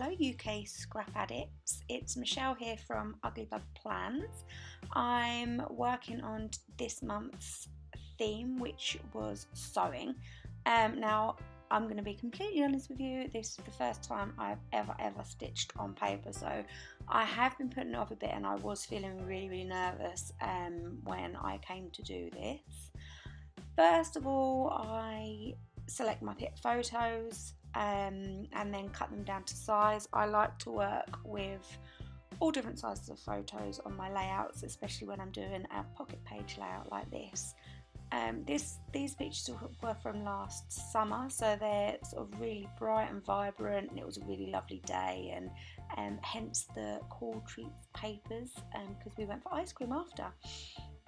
Hello UK Scrap Addicts, it's Michelle here from UglyBugPlans. I'm working on this month's theme, which was sewing. Now I'm going to be completely honest with you, this is the first time I've ever stitched on paper, so I have been putting it off a bit and I was feeling really nervous when I came to do this. First of all, I select my photos and then cut them down to size. I like to work with all different sizes of photos on my layouts, especially when I'm doing a pocket page layout like this. These pictures were from last summer, so they're sort of really bright and vibrant, and it was a really lovely day, and hence the Cool Treats papers, because we went for ice cream after.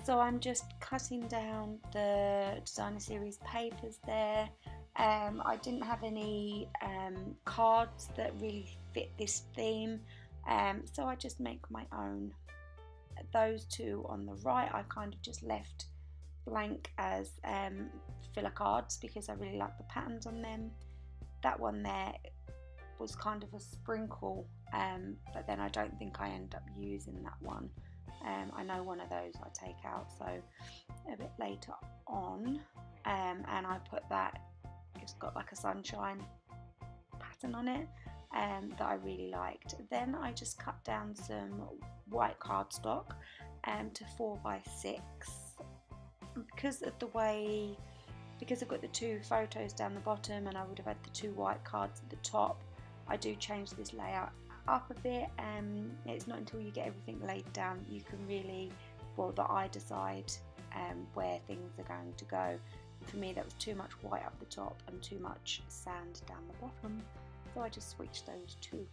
So I'm just cutting down the designer series papers there. I didn't have any cards that really fit this theme, so I just make my own. Those two on the right I kind of just left blank as filler cards because I really like the patterns on them. That one there was kind of a sprinkle, but then I don't think I end up using that one. I know one of those I take out, so a bit later on, and I put that, it's got like a sunshine pattern on it that I really liked. Then I just cut down some white cardstock to 4x6 because of the way, because I've got the two photos down the bottom and I would have had the two white cards at the top. I do change this layout up a bit, and it's not until you get everything laid down you can really, well, that I decide where things are going to go. For me, that was too much white up the top and too much sand down the bottom, so I just switched those two.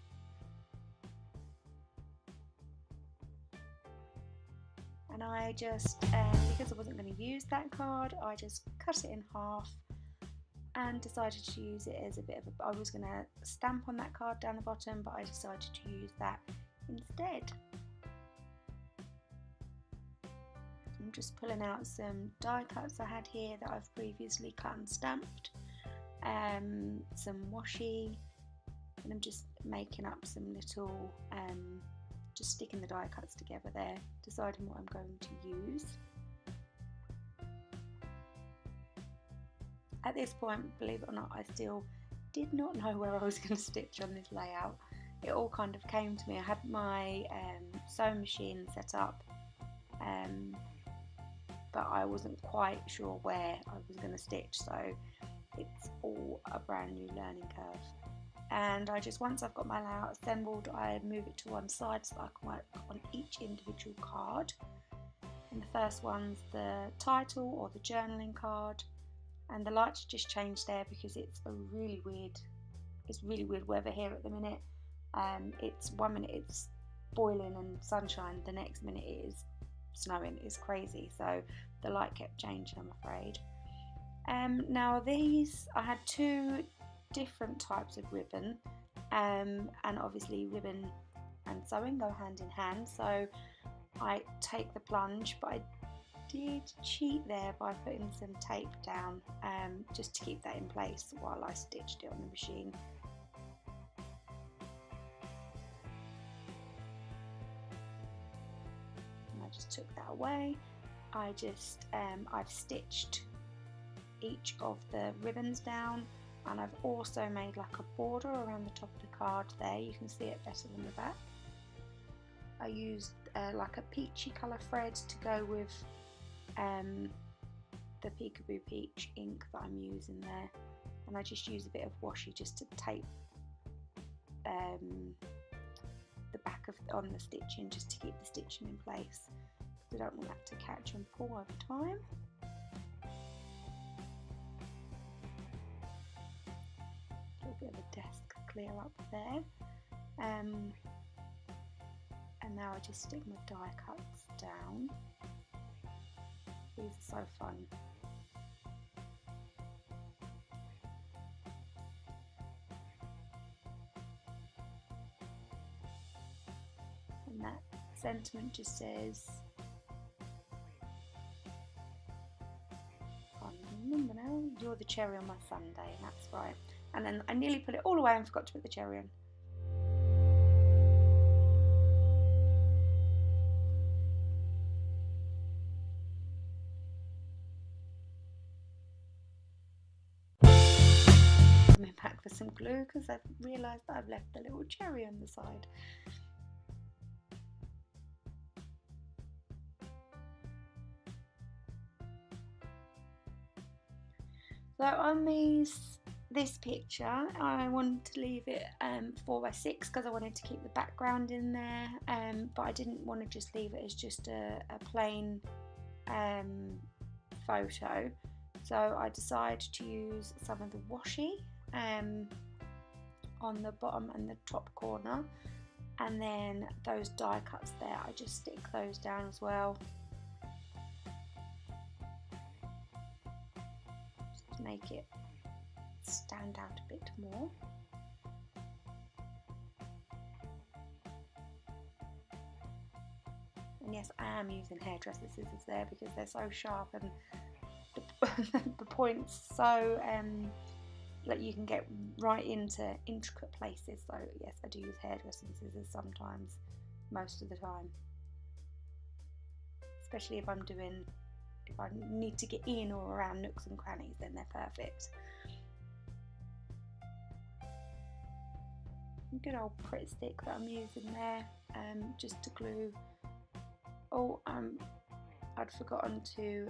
And I just, because I wasn't going to use that card, I just cut it in half and decided to use it as a bit of a, I was going to stamp on that card down the bottom, but I decided to use that instead. I'm just pulling out some die cuts I had here that I've previously cut and stamped, some washi, and I'm just making up some little, just sticking the die cuts together there, deciding what I'm going to use. At this point, believe it or not, I still did not know where I was going to stitch on this layout. It all kind of came to me. I had my sewing machine set up, but I wasn't quite sure where I was going to stitch, so it's all a brand new learning curve. And I just, once I've got my layout assembled, I move it to one side so that I can work on each individual card. And the first one's the title or the journaling card, and the lights just changed there because it's really weird weather here at the minute. It's 1 minute it's boiling and sunshine, the next minute it is snowing. It's crazy, so the light kept changing, I'm afraid. Now these, I had two different types of ribbon, and obviously ribbon and sewing go hand in hand, so I take the plunge, but I did cheat there by putting some tape down just to keep that in place while I stitched it on the machine. And I just took that away. I just I've stitched each of the ribbons down, and I've also made like a border around the top of the card there. You can see it better than the back. I used like a peachy colour thread to go with the Peekaboo Peach ink that I'm using there, and I just use a bit of washi just to tape the back of on the stitching, just to keep the stitching in place, because I don't want that to catch and pull over time. A bit of a desk clear up there, and now I just stick my die cuts down. These are so fun. And that sentiment just says, I can't remember now, you're the cherry on my sundae, and that's right. And then I nearly put it all away and forgot to put the cherry on. some glue because I've realised that I've left the little cherry on the side. So on this picture, I wanted to leave it 4x6 because I wanted to keep the background in there, but I didn't want to just leave it as just a plain photo. So I decided to use some of the washi on the bottom and the top corner, and then those die cuts there, I just stick those down as well, just to make it stand out a bit more. And yes, I am using hairdresser scissors there because they're so sharp and the points so that you can get right into intricate places. So yes, I do use hairdressing scissors sometimes, most of the time, especially if I need to get in or around nooks and crannies, then they're perfect. Good old Pritt stick that I'm using there, just to glue. Oh, I'd forgotten to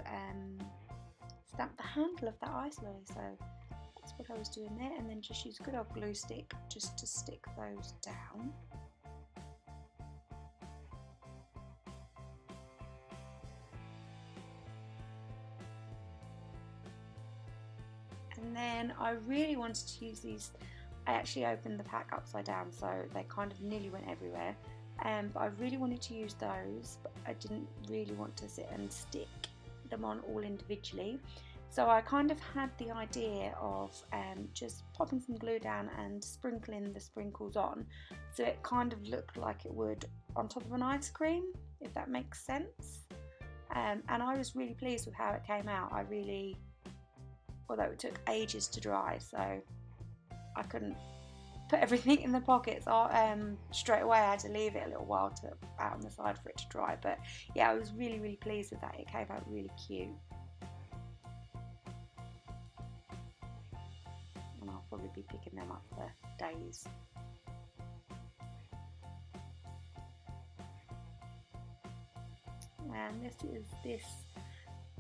stamp the handle of that ice lolly, so that's what I was doing there, and then just use a good old glue stick just to stick those down. And then I really wanted to use these. I actually opened the pack upside down, so they kind of nearly went everywhere. But I really wanted to use those, but I didn't really want to sit and stick them on all individually. So I kind of had the idea of just popping some glue down and sprinkling the sprinkles on, so it kind of looked like it would on top of an ice cream, if that makes sense. And I was really pleased with how it came out. Although it took ages to dry, so I couldn't put everything in the pockets straight away. I had to leave it a little while out on the side for it to dry. But yeah, I was really, really pleased with that. It came out really cute. And I'll probably be picking them up for days. And this is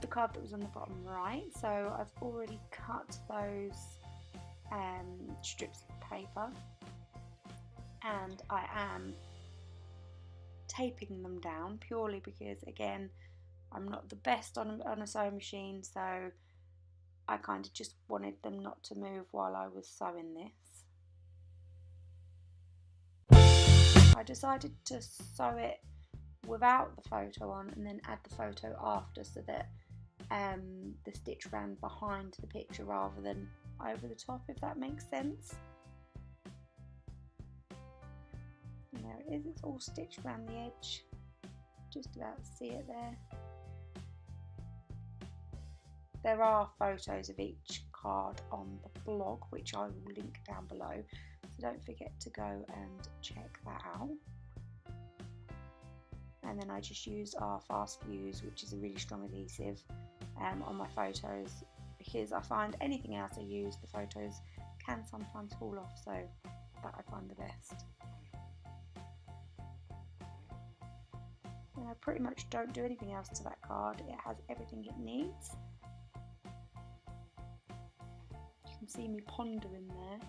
the card that was on the bottom right. So I've already cut those strips of paper, and I am taping them down purely because, again, I'm not the best on a sewing machine, so I kind of just wanted them not to move while I was sewing this. I decided to sew it without the photo on and then add the photo after, so that the stitch ran behind the picture rather than over the top, if that makes sense. And there it is, it's all stitched around the edge. Just about see it there. There are photos of each card on the blog, which I will link down below, so don't forget to go and check that out. And then I just use our Fast Fuse, which is a really strong adhesive, on my photos, because I find anything else I use, the photos can sometimes fall off, so that I find the best. And I pretty much don't do anything else to that card. It has everything it needs. You can see me pondering there.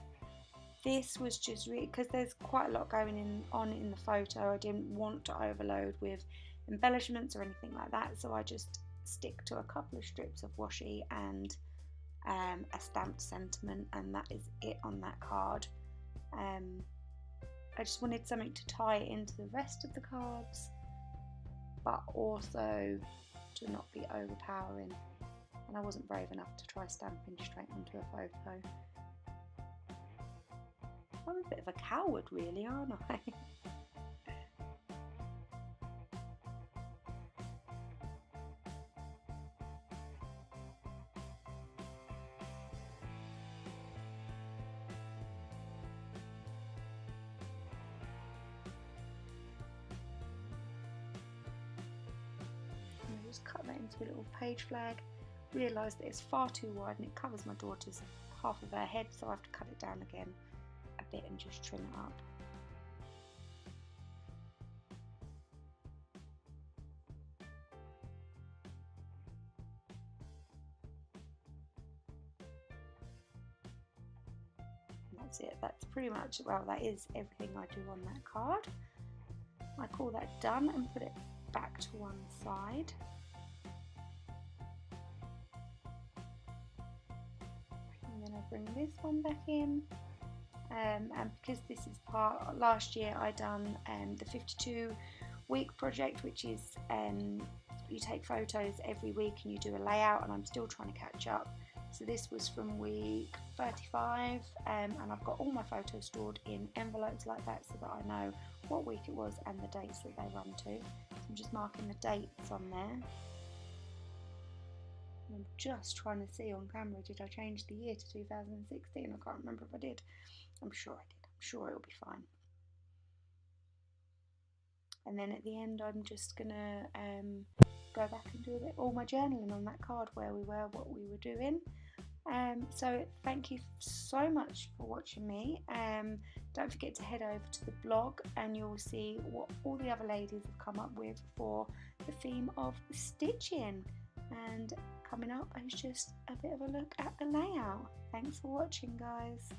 This was just really, because there's quite a lot going on in the photo, I didn't want to overload with embellishments or anything like that, so I just stick to a couple of strips of washi and a stamped sentiment, and that is it on that card. I just wanted something to tie it into the rest of the cards, but also to not be overpowering, and I wasn't brave enough to try stamping straight onto a photo. I'm a bit of a coward really, aren't I? Just cut that into a little page flag, realised that it's far too wide and it covers my daughter's half of her head, so I have to cut it down again a bit and just trim it up. And that's it. That's pretty much, well, that is everything I do on that card. I call that done and put it back to one side. And then I bring this one back in. And because this is part, last year I done the 52-week project, which is you take photos every week and you do a layout, and I'm still trying to catch up. So this was from week 35, and I've got all my photos stored in envelopes like that so that I know what week it was and the dates that they run to. So I'm just marking the dates on there. I'm just trying to see on camera, did I change the year to 2016? I can't remember if I did. I'm sure I did. I'm sure it'll be fine. And then at the end, I'm just gonna go back and do all my journaling on that card, where we were, what we were doing. So thank you so much for watching me. Don't forget to head over to the blog and you'll see what all the other ladies have come up with for the theme of stitching. And coming up is just a bit of a look at the layout. Thanks for watching, guys.